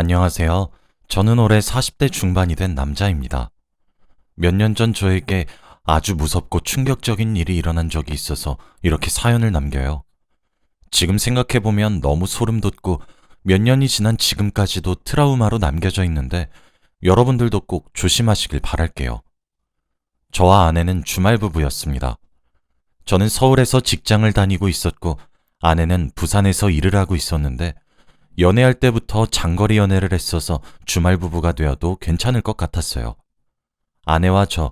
안녕하세요. 저는 올해 40대 중반이 된 남자입니다. 몇 년 전 저에게 아주 무섭고 충격적인 일이 일어난 적이 있어서 이렇게 사연을 남겨요. 지금 생각해보면 너무 소름 돋고 몇 년이 지난 지금까지도 트라우마로 남겨져 있는데 여러분들도 꼭 조심하시길 바랄게요. 저와 아내는 주말 부부였습니다. 저는 서울에서 직장을 다니고 있었고 아내는 부산에서 일을 하고 있었는데 연애할 때부터 장거리 연애를 했어서 주말 부부가 되어도 괜찮을 것 같았어요. 아내와 저,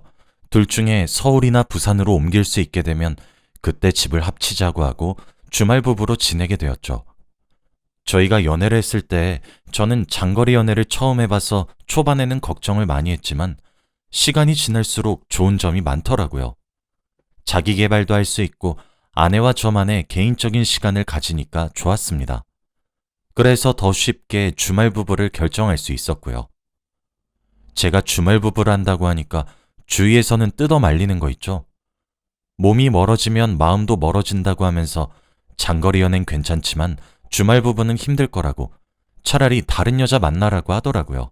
둘 중에 서울이나 부산으로 옮길 수 있게 되면 그때 집을 합치자고 하고 주말 부부로 지내게 되었죠. 저희가 연애를 했을 때 저는 장거리 연애를 처음 해봐서 초반에는 걱정을 많이 했지만 시간이 지날수록 좋은 점이 많더라고요. 자기 개발도 할 수 있고 아내와 저만의 개인적인 시간을 가지니까 좋았습니다. 그래서 더 쉽게 주말 부부를 결정할 수 있었고요. 제가 주말 부부를 한다고 하니까 주위에서는 뜯어 말리는 거 있죠. 몸이 멀어지면 마음도 멀어진다고 하면서 장거리 연애는 괜찮지만 주말 부부는 힘들 거라고 차라리 다른 여자 만나라고 하더라고요.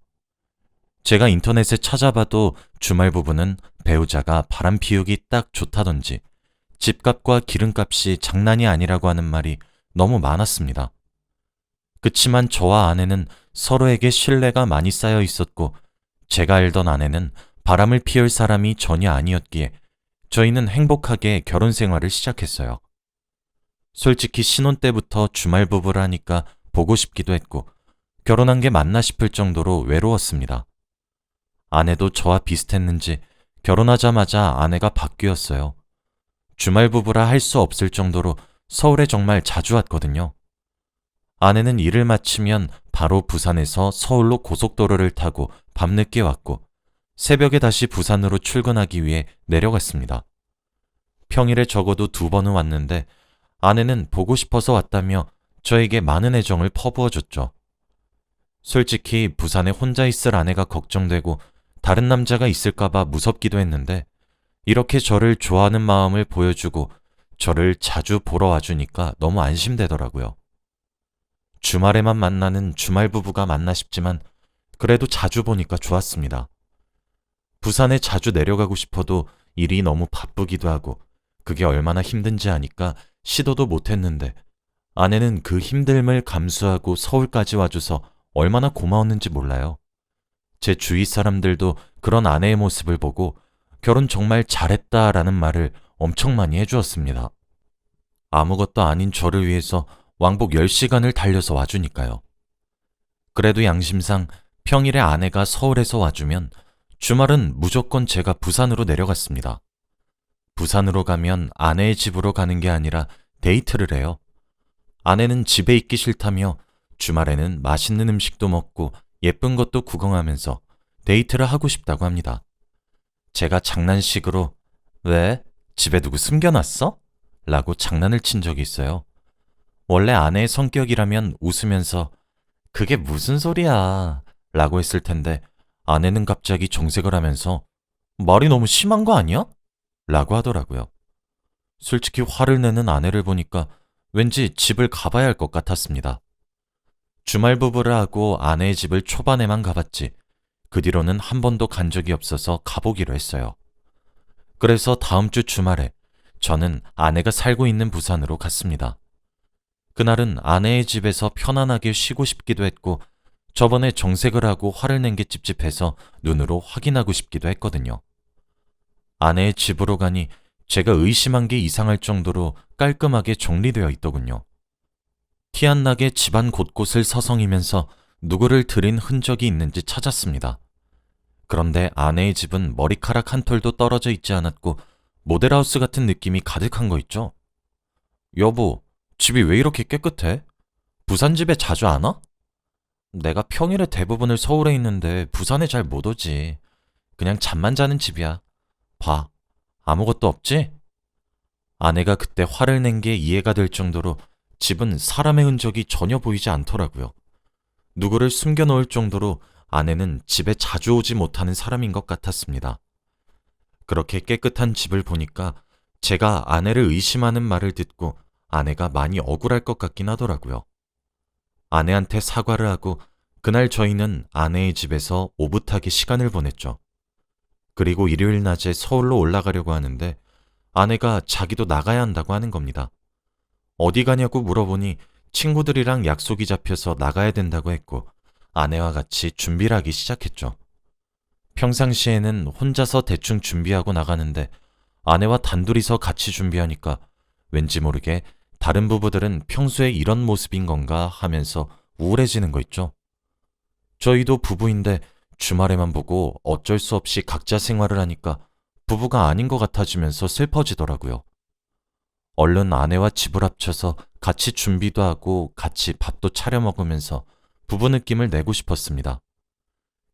제가 인터넷에 찾아봐도 주말 부부는 배우자가 바람 피우기 딱 좋다던지 집값과 기름값이 장난이 아니라고 하는 말이 너무 많았습니다. 그치만 저와 아내는 서로에게 신뢰가 많이 쌓여 있었고 제가 알던 아내는 바람을 피울 사람이 전혀 아니었기에 저희는 행복하게 결혼 생활을 시작했어요. 솔직히 신혼 때부터 주말 부부를 하니까 보고 싶기도 했고 결혼한 게 맞나 싶을 정도로 외로웠습니다. 아내도 저와 비슷했는지 결혼하자마자 아내가 바뀌었어요. 주말 부부라 할 수 없을 정도로 서울에 정말 자주 왔거든요. 아내는 일을 마치면 바로 부산에서 서울로 고속도로를 타고 밤늦게 왔고 새벽에 다시 부산으로 출근하기 위해 내려갔습니다. 평일에 적어도 2번은 왔는데 아내는 보고 싶어서 왔다며 저에게 많은 애정을 퍼부어줬죠. 솔직히 부산에 혼자 있을 아내가 걱정되고 다른 남자가 있을까봐 무섭기도 했는데 이렇게 저를 좋아하는 마음을 보여주고 저를 자주 보러 와주니까 너무 안심되더라고요. 주말에만 만나는 주말 부부가 맞나 싶지만 그래도 자주 보니까 좋았습니다. 부산에 자주 내려가고 싶어도 일이 너무 바쁘기도 하고 그게 얼마나 힘든지 아니까 시도도 못했는데 아내는 그 힘듦을 감수하고 서울까지 와줘서 얼마나 고마웠는지 몰라요. 제 주위 사람들도 그런 아내의 모습을 보고 결혼 정말 잘했다라는 말을 엄청 많이 해주었습니다. 아무것도 아닌 저를 위해서 왕복 10시간을 달려서 와주니까요. 그래도 양심상 평일에 아내가 서울에서 와주면 주말은 무조건 제가 부산으로 내려갔습니다. 부산으로 가면 아내의 집으로 가는 게 아니라 데이트를 해요. 아내는 집에 있기 싫다며 주말에는 맛있는 음식도 먹고 예쁜 것도 구경하면서 데이트를 하고 싶다고 합니다. 제가 장난식으로 왜? 집에 누구 숨겨놨어? 라고 장난을 친 적이 있어요. 원래 아내의 성격이라면 웃으면서 그게 무슨 소리야 라고 했을 텐데 아내는 갑자기 정색을 하면서 말이 너무 심한 거 아니야? 라고 하더라고요. 솔직히 화를 내는 아내를 보니까 왠지 집을 가봐야 할 것 같았습니다. 주말 부부를 하고 아내의 집을 초반에만 가봤지 그 뒤로는 한 번도 간 적이 없어서 가보기로 했어요. 그래서 다음 주 주말에 저는 아내가 살고 있는 부산으로 갔습니다. 그날은 아내의 집에서 편안하게 쉬고 싶기도 했고 저번에 정색을 하고 화를 낸 게 찝찝해서 눈으로 확인하고 싶기도 했거든요. 아내의 집으로 가니 제가 의심한 게 이상할 정도로 깔끔하게 정리되어 있더군요. 티 안 나게 집안 곳곳을 서성이면서 누구를 들인 흔적이 있는지 찾았습니다. 그런데 아내의 집은 머리카락 한 톨도 떨어져 있지 않았고 모델하우스 같은 느낌이 가득한 거 있죠? 여보, 집이 왜 이렇게 깨끗해? 부산 집에 자주 안 와? 내가 평일에 대부분을 서울에 있는데 부산에 잘 못 오지. 그냥 잠만 자는 집이야. 봐, 아무것도 없지? 아내가 그때 화를 낸 게 이해가 될 정도로 집은 사람의 흔적이 전혀 보이지 않더라고요. 누구를 숨겨놓을 정도로 아내는 집에 자주 오지 못하는 사람인 것 같았습니다. 그렇게 깨끗한 집을 보니까 제가 아내를 의심하는 말을 듣고 아내가 많이 억울할 것 같긴 하더라고요. 아내한테 사과를 하고 그날 저희는 아내의 집에서 오붓하게 시간을 보냈죠. 그리고 일요일 낮에 서울로 올라가려고 하는데 아내가 자기도 나가야 한다고 하는 겁니다. 어디 가냐고 물어보니 친구들이랑 약속이 잡혀서 나가야 된다고 했고 아내와 같이 준비를 하기 시작했죠. 평상시에는 혼자서 대충 준비하고 나가는데 아내와 단둘이서 같이 준비하니까 왠지 모르게 다른 부부들은 평소에 이런 모습인 건가 하면서 우울해지는 거 있죠. 저희도 부부인데 주말에만 보고 어쩔 수 없이 각자 생활을 하니까 부부가 아닌 것 같아지면서 슬퍼지더라고요. 얼른 아내와 집을 합쳐서 같이 준비도 하고 같이 밥도 차려 먹으면서 부부 느낌을 내고 싶었습니다.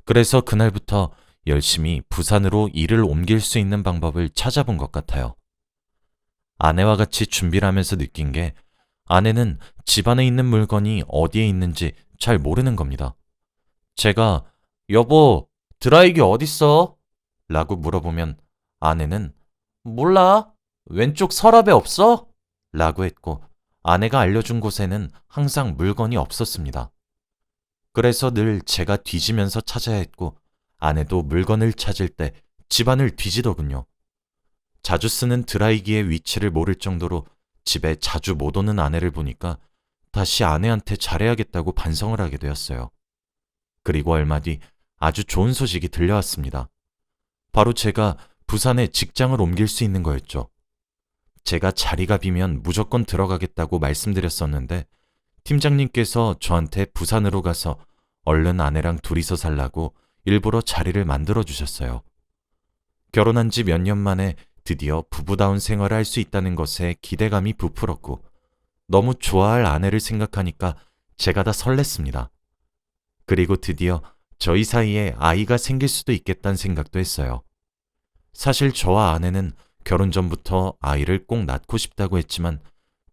그래서 그날부터 열심히 부산으로 일을 옮길 수 있는 방법을 찾아본 것 같아요. 아내와 같이 준비를 하면서 느낀 게 아내는 집안에 있는 물건이 어디에 있는지 잘 모르는 겁니다. 제가 여보, 드라이기 어딨어? 라고 물어보면 아내는 몰라. 왼쪽 서랍에 없어? 라고 했고 아내가 알려준 곳에는 항상 물건이 없었습니다. 그래서 늘 제가 뒤지면서 찾아야 했고 아내도 물건을 찾을 때 집안을 뒤지더군요. 자주 쓰는 드라이기의 위치를 모를 정도로 집에 자주 못 오는 아내를 보니까 다시 아내한테 잘해야겠다고 반성을 하게 되었어요. 그리고 얼마 뒤 아주 좋은 소식이 들려왔습니다. 바로 제가 부산에 직장을 옮길 수 있는 거였죠. 제가 자리가 비면 무조건 들어가겠다고 말씀드렸었는데 팀장님께서 저한테 부산으로 가서 얼른 아내랑 둘이서 살라고 일부러 자리를 만들어 주셨어요. 결혼한 지 몇 년 만에 드디어 부부다운 생활을 할 수 있다는 것에 기대감이 부풀었고 너무 좋아할 아내를 생각하니까 제가 다 설렜습니다. 그리고 드디어 저희 사이에 아이가 생길 수도 있겠다는 생각도 했어요. 사실 저와 아내는 결혼 전부터 아이를 꼭 낳고 싶다고 했지만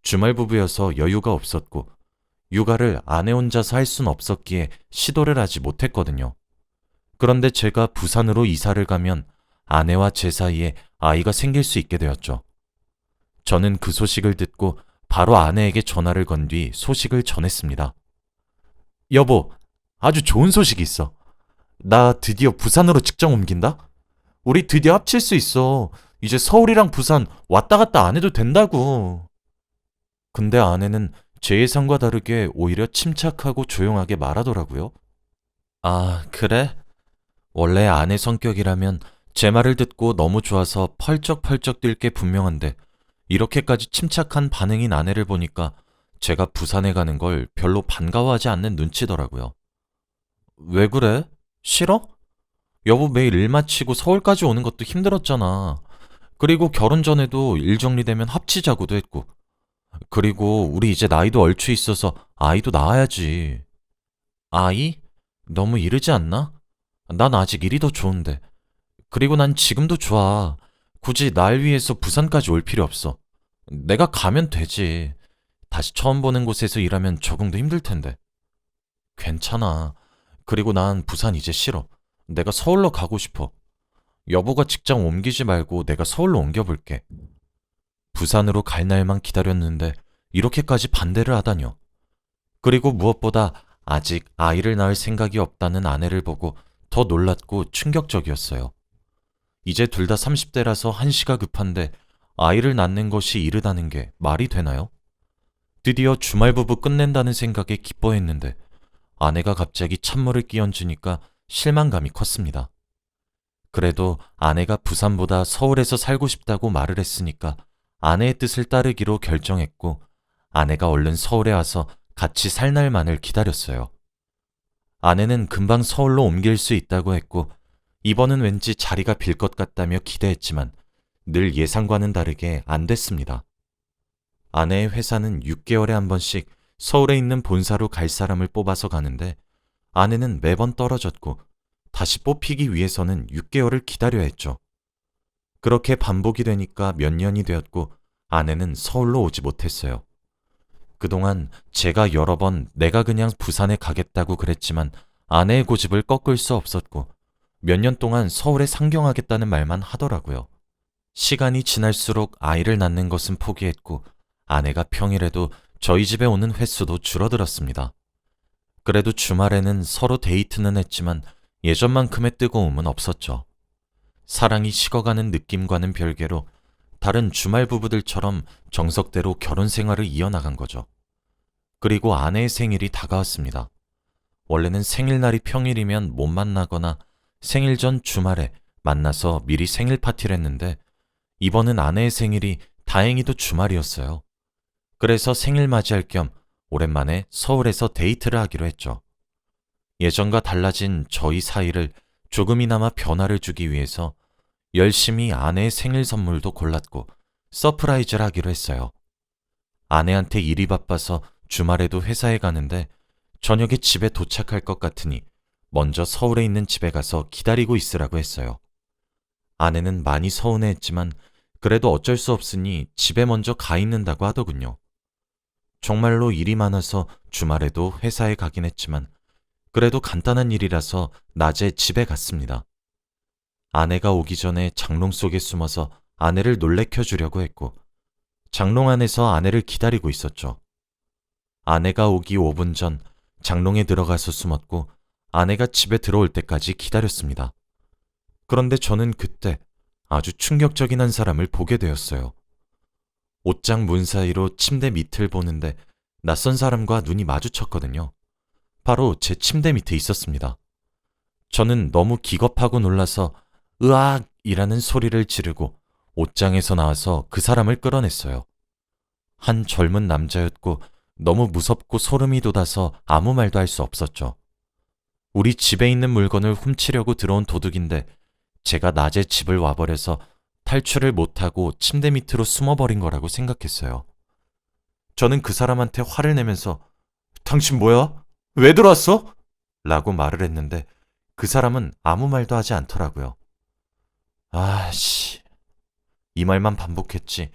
주말 부부여서 여유가 없었고 육아를 아내 혼자서 할 순 없었기에 시도를 하지 못했거든요. 그런데 제가 부산으로 이사를 가면 아내와 제 사이에 아이가 생길 수 있게 되었죠. 저는 그 소식을 듣고 바로 아내에게 전화를 건 뒤 소식을 전했습니다. 여보, 아주 좋은 소식이 있어. 나 드디어 부산으로 직장 옮긴다? 우리 드디어 합칠 수 있어. 이제 서울이랑 부산 왔다 갔다 안 해도 된다고. 근데 아내는 제 예상과 다르게 오히려 침착하고 조용하게 말하더라고요. 아, 그래? 원래 아내 성격이라면 제 말을 듣고 너무 좋아서 펄쩍펄쩍 뛸 게 분명한데 이렇게까지 침착한 반응인 아내를 보니까 제가 부산에 가는 걸 별로 반가워하지 않는 눈치더라고요. 왜 그래? 싫어? 여보 매일 일 마치고 서울까지 오는 것도 힘들었잖아. 그리고 결혼 전에도 일 정리되면 합치자고도 했고. 그리고 우리 이제 나이도 얼추 있어서 아이도 낳아야지. 아이? 너무 이르지 않나? 난 아직 일이 더 좋은데. 그리고 난 지금도 좋아. 굳이 날 위해서 부산까지 올 필요 없어. 내가 가면 되지. 다시 처음 보는 곳에서 일하면 적응도 힘들 텐데. 괜찮아. 그리고 난 부산 이제 싫어. 내가 서울로 가고 싶어. 여보가 직장 옮기지 말고 내가 서울로 옮겨볼게. 부산으로 갈 날만 기다렸는데 이렇게까지 반대를 하다뇨. 그리고 무엇보다 아직 아이를 낳을 생각이 없다는 아내를 보고 더 놀랐고 충격적이었어요. 이제 둘 다 30대라서 한시가 급한데 아이를 낳는 것이 이르다는 게 말이 되나요? 드디어 주말 부부 끝낸다는 생각에 기뻐했는데 아내가 갑자기 찬물을 끼얹으니까 실망감이 컸습니다. 그래도 아내가 부산보다 서울에서 살고 싶다고 말을 했으니까 아내의 뜻을 따르기로 결정했고 아내가 얼른 서울에 와서 같이 살 날만을 기다렸어요. 아내는 금방 서울로 옮길 수 있다고 했고 이번은 왠지 자리가 빌 것 같다며 기대했지만 늘 예상과는 다르게 안 됐습니다. 아내의 회사는 6개월에 한 번씩 서울에 있는 본사로 갈 사람을 뽑아서 가는데 아내는 매번 떨어졌고 다시 뽑히기 위해서는 6개월을 기다려야 했죠. 그렇게 반복이 되니까 몇 년이 되었고 아내는 서울로 오지 못했어요. 그동안 제가 여러 번 내가 그냥 부산에 가겠다고 그랬지만 아내의 고집을 꺾을 수 없었고 몇 년 동안 서울에 상경하겠다는 말만 하더라고요. 시간이 지날수록 아이를 낳는 것은 포기했고 아내가 평일에도 저희 집에 오는 횟수도 줄어들었습니다. 그래도 주말에는 서로 데이트는 했지만 예전만큼의 뜨거움은 없었죠. 사랑이 식어가는 느낌과는 별개로 다른 주말 부부들처럼 정석대로 결혼 생활을 이어나간 거죠. 그리고 아내의 생일이 다가왔습니다. 원래는 생일날이 평일이면 못 만나거나 생일 전 주말에 만나서 미리 생일 파티를 했는데 이번은 아내의 생일이 다행히도 주말이었어요. 그래서 생일 맞이할 겸 오랜만에 서울에서 데이트를 하기로 했죠. 예전과 달라진 저희 사이를 조금이나마 변화를 주기 위해서 열심히 아내의 생일 선물도 골랐고 서프라이즈를 하기로 했어요. 아내한테 일이 바빠서 주말에도 회사에 가는데 저녁에 집에 도착할 것 같으니 먼저 서울에 있는 집에 가서 기다리고 있으라고 했어요. 아내는 많이 서운해했지만 그래도 어쩔 수 없으니 집에 먼저 가 있는다고 하더군요. 정말로 일이 많아서 주말에도 회사에 가긴 했지만 그래도 간단한 일이라서 낮에 집에 갔습니다. 아내가 오기 전에 장롱 속에 숨어서 아내를 놀래켜 주려고 했고 장롱 안에서 아내를 기다리고 있었죠. 아내가 오기 5분 전 장롱에 들어가서 숨었고 아내가 집에 들어올 때까지 기다렸습니다. 그런데 저는 그때 아주 충격적인 한 사람을 보게 되었어요. 옷장 문 사이로 침대 밑을 보는데 낯선 사람과 눈이 마주쳤거든요. 바로 제 침대 밑에 있었습니다. 저는 너무 기겁하고 놀라서 으악! 이라는 소리를 지르고 옷장에서 나와서 그 사람을 끌어냈어요. 한 젊은 남자였고 너무 무섭고 소름이 돋아서 아무 말도 할 수 없었죠. 우리 집에 있는 물건을 훔치려고 들어온 도둑인데 제가 낮에 집을 와버려서 탈출을 못하고 침대 밑으로 숨어버린 거라고 생각했어요. 저는 그 사람한테 화를 내면서 당신 뭐야? 왜 들어왔어? 라고 말을 했는데 그 사람은 아무 말도 하지 않더라고요. 아씨, 이 말만 반복했지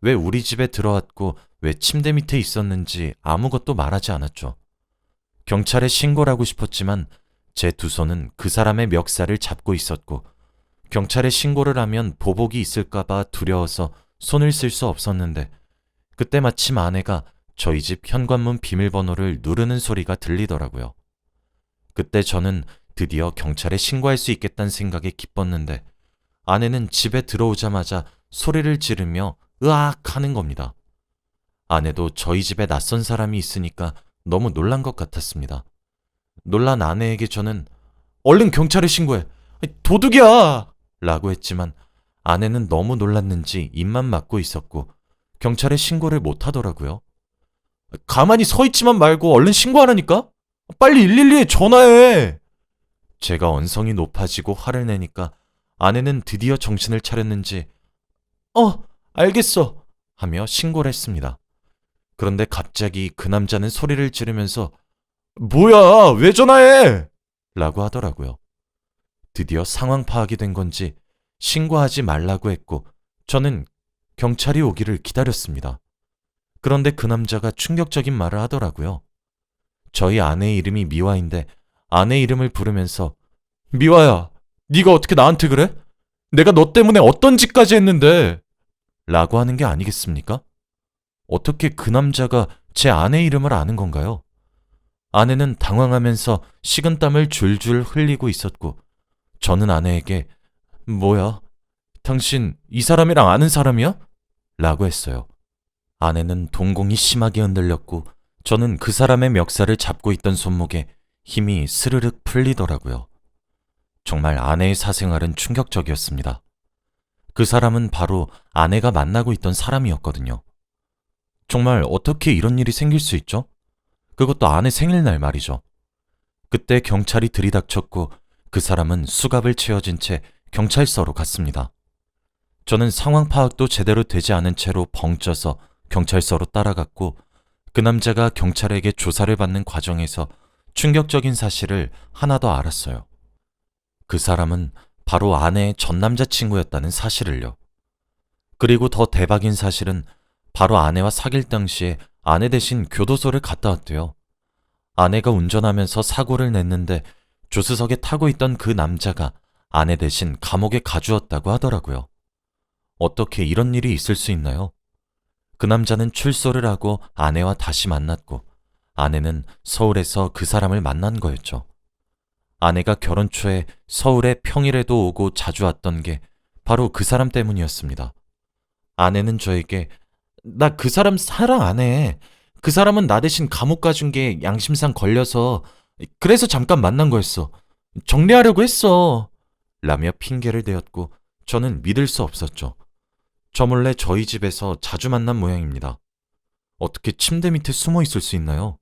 왜 우리 집에 들어왔고 왜 침대 밑에 있었는지 아무것도 말하지 않았죠. 경찰에 신고를 하고 싶었지만 제 두 손은 그 사람의 멱살을 잡고 있었고 경찰에 신고를 하면 보복이 있을까봐 두려워서 손을 쓸 수 없었는데 그때 마침 아내가 저희 집 현관문 비밀번호를 누르는 소리가 들리더라고요. 그때 저는 드디어 경찰에 신고할 수 있겠다는 생각에 기뻤는데 아내는 집에 들어오자마자 소리를 지르며 으악 하는 겁니다. 아내도 저희 집에 낯선 사람이 있으니까 너무 놀란 것 같았습니다. 놀란 아내에게 저는 얼른 경찰에 신고해! 도둑이야! 라고 했지만 아내는 너무 놀랐는지 입만 막고 있었고 경찰에 신고를 못 하더라고요. 가만히 서 있지만 말고 얼른 신고하라니까? 빨리 112에 전화해! 제가 언성이 높아지고 화를 내니까 아내는 드디어 정신을 차렸는지 알겠어 하며 신고를 했습니다. 그런데 갑자기 그 남자는 소리를 지르면서 뭐야, 왜 전화해? 라고 하더라고요. 드디어 상황 파악이 된 건지 신고하지 말라고 했고 저는 경찰이 오기를 기다렸습니다. 그런데 그 남자가 충격적인 말을 하더라고요. 저희 아내의 이름이 미화인데 아내 이름을 부르면서 미화야, 네가 어떻게 나한테 그래? 내가 너 때문에 어떤 짓까지 했는데? 라고 하는 게 아니겠습니까? 어떻게 그 남자가 제 아내 이름을 아는 건가요? 아내는 당황하면서 식은땀을 줄줄 흘리고 있었고 저는 아내에게 뭐야? 당신 이 사람이랑 아는 사람이야? 라고 했어요. 아내는 동공이 심하게 흔들렸고 저는 그 사람의 멱살을 잡고 있던 손목에 힘이 스르륵 풀리더라고요. 정말 아내의 사생활은 충격적이었습니다. 그 사람은 바로 아내가 만나고 있던 사람이었거든요. 정말 어떻게 이런 일이 생길 수 있죠? 그것도 아내 생일날 말이죠. 그때 경찰이 들이닥쳤고 그 사람은 수갑을 채워진 채 경찰서로 갔습니다. 저는 상황 파악도 제대로 되지 않은 채로 벙쪄서 경찰서로 따라갔고 그 남자가 경찰에게 조사를 받는 과정에서 충격적인 사실을 하나 더 알았어요. 그 사람은 바로 아내의 전 남자친구였다는 사실을요. 그리고 더 대박인 사실은 바로 아내와 사귈 당시에 아내 대신 교도소를 갔다 왔대요. 아내가 운전하면서 사고를 냈는데 조수석에 타고 있던 그 남자가 아내 대신 감옥에 가주었다고 하더라고요. 어떻게 이런 일이 있을 수 있나요? 그 남자는 출소를 하고 아내와 다시 만났고 아내는 서울에서 그 사람을 만난 거였죠. 아내가 결혼 초에 서울에 평일에도 오고 자주 왔던 게 바로 그 사람 때문이었습니다. 아내는 저에게 나 그 사람 사랑 안 해. 그 사람은 나 대신 감옥 가준 게 양심상 걸려서 그래서 잠깐 만난 거였어. 정리하려고 했어. 라며 핑계를 대었고 저는 믿을 수 없었죠. 저 몰래 저희 집에서 자주 만난 모양입니다. 어떻게 침대 밑에 숨어 있을 수 있나요?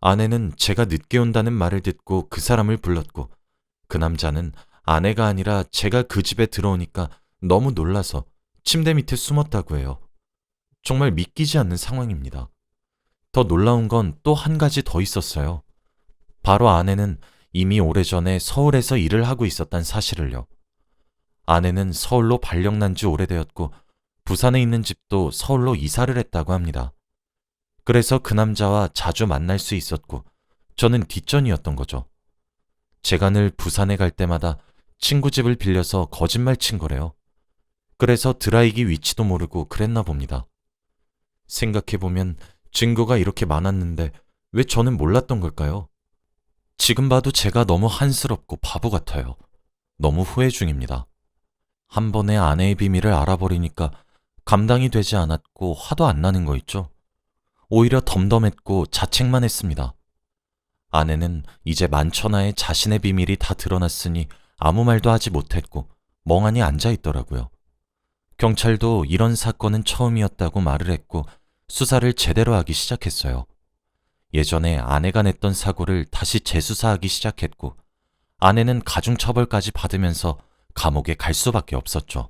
아내는 제가 늦게 온다는 말을 듣고 그 사람을 불렀고 그 남자는 아내가 아니라 제가 그 집에 들어오니까 너무 놀라서 침대 밑에 숨었다고 해요. 정말 믿기지 않는 상황입니다. 더 놀라운 건 또 한 가지 더 있었어요. 바로 아내는 이미 오래전에 서울에서 일을 하고 있었단 사실을요. 아내는 서울로 발령난 지 오래되었고 부산에 있는 집도 서울로 이사를 했다고 합니다. 그래서 그 남자와 자주 만날 수 있었고 저는 뒷전이었던 거죠. 제가 늘 부산에 갈 때마다 친구 집을 빌려서 거짓말 친 거래요. 그래서 드라이기 위치도 모르고 그랬나 봅니다. 생각해보면 증거가 이렇게 많았는데 왜 저는 몰랐던 걸까요? 지금 봐도 제가 너무 한스럽고 바보 같아요. 너무 후회 중입니다. 한 번에 아내의 비밀을 알아버리니까 감당이 되지 않았고 화도 안 나는 거 있죠? 오히려 덤덤했고 자책만 했습니다. 아내는 이제 만천하에 자신의 비밀이 다 드러났으니 아무 말도 하지 못했고 멍하니 앉아 있더라고요. 경찰도 이런 사건은 처음이었다고 말을 했고 수사를 제대로 하기 시작했어요. 예전에 아내가 냈던 사고를 다시 재수사하기 시작했고 아내는 가중처벌까지 받으면서 감옥에 갈 수밖에 없었죠.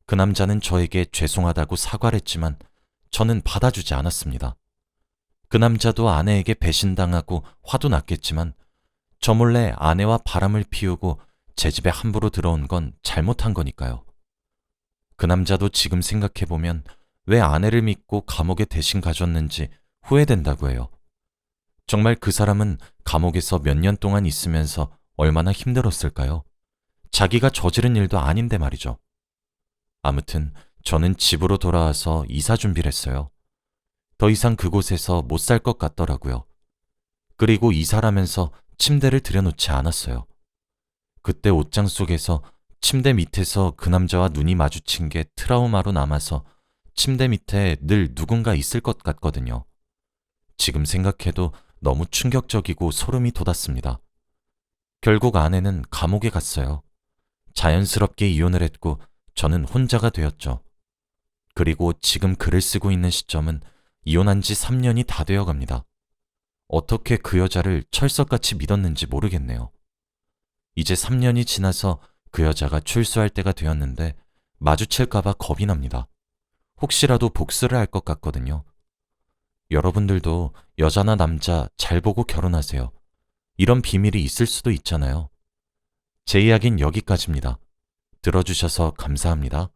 그 남자는 저에게 죄송하다고 사과를 했지만 저는 받아주지 않았습니다. 그 남자도 아내에게 배신당하고 화도 났겠지만 저 몰래 아내와 바람을 피우고 제 집에 함부로 들어온 건 잘못한 거니까요. 그 남자도 지금 생각해보면 왜 아내를 믿고 감옥에 대신 가졌는지 후회된다고 해요. 정말 그 사람은 감옥에서 몇 년 동안 있으면서 얼마나 힘들었을까요? 자기가 저지른 일도 아닌데 말이죠. 아무튼 저는 집으로 돌아와서 이사 준비를 했어요. 더 이상 그곳에서 못 살 것 같더라고요. 그리고 이사를 하면서 침대를 들여놓지 않았어요. 그때 옷장 속에서 침대 밑에서 그 남자와 눈이 마주친 게 트라우마로 남아서 침대 밑에 늘 누군가 있을 것 같거든요. 지금 생각해도 너무 충격적이고 소름이 돋았습니다. 결국 아내는 감옥에 갔어요. 자연스럽게 이혼을 했고 저는 혼자가 되었죠. 그리고 지금 글을 쓰고 있는 시점은 이혼한 지 3년이 다 되어 갑니다. 어떻게 그 여자를 철석같이 믿었는지 모르겠네요. 이제 3년이 지나서 그 여자가 출소할 때가 되었는데 마주칠까봐 겁이 납니다. 혹시라도 복수를 할 것 같거든요. 여러분들도 여자나 남자 잘 보고 결혼하세요. 이런 비밀이 있을 수도 있잖아요. 제 이야기는 여기까지입니다. 들어주셔서 감사합니다.